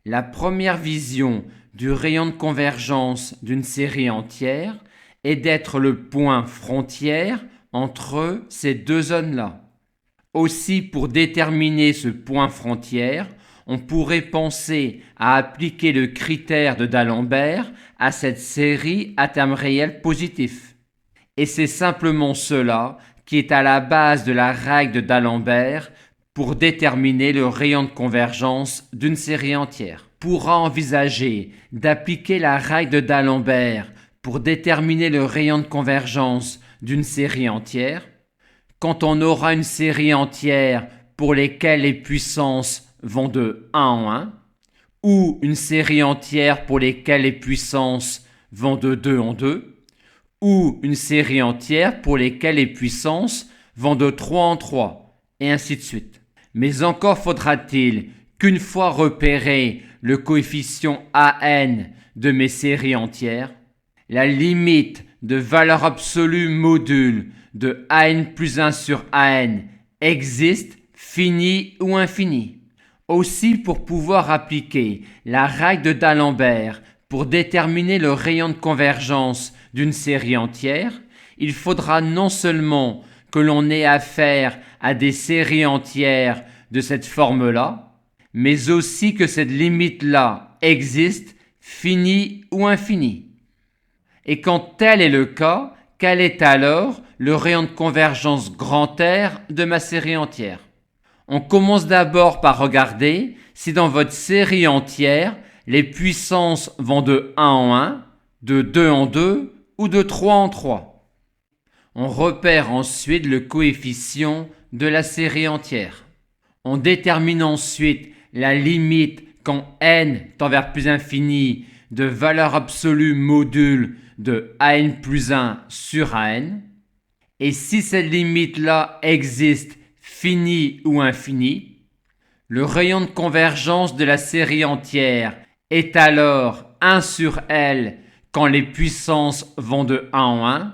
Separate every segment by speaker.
Speaker 1: La première vision du rayon de convergence d'une série entière est d'être le point frontière entre ces deux zones-là. Aussi, pour déterminer ce point frontière, on pourrait penser à appliquer le critère de D'Alembert à cette série à terme réel positif. Et c'est simplement cela qui est à la base de la règle de D'Alembert pour déterminer le rayon de convergence d'une série entière. On pourra envisager d'appliquer la règle de D'Alembert pour déterminer le rayon de convergence d'une série entière quand on aura une série entière pour lesquelles les puissances vont de 1 en 1, ou une série entière pour lesquelles les puissances vont de 2 en 2, ou une série entière pour lesquelles les puissances vont de 3 en 3, et ainsi de suite. Mais encore faudra-t-il qu'une fois repéré le coefficient AN de mes séries entières, la limite de valeur absolue module de AN plus 1 sur AN existe, finie ou infinie. Aussi, pour pouvoir appliquer la règle de D'Alembert pour déterminer le rayon de convergence d'une série entière, il faudra non seulement que l'on ait affaire à des séries entières de cette forme-là, mais aussi que cette limite-là existe, finie ou infinie. Et quand tel est le cas, quel est alors le rayon de convergence grand R de ma série entière? On commence d'abord par regarder si dans votre série entière, les puissances vont de 1 en 1, de 2 en 2 ou de 3 en 3. On repère ensuite le coefficient de la série entière. On détermine ensuite la limite quand n tend vers plus infini de valeur absolue module de AN plus 1 sur AN. Et si cette limite-là existe, finie ou infinie, le rayon de convergence de la série entière est alors 1 sur L quand les puissances vont de 1 en 1,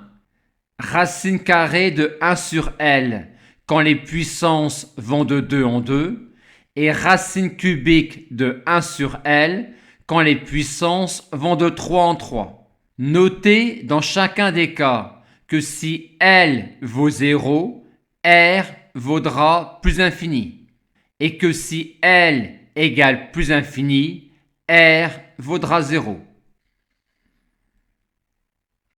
Speaker 1: racine carrée de 1 sur L quand les puissances vont de 2 en 2, et racine cubique de 1 sur L quand les puissances vont de 3 en 3. Notez dans chacun des cas que si L vaut 0, R vaudra plus infini, et que si L égale plus infini, R vaudra 0.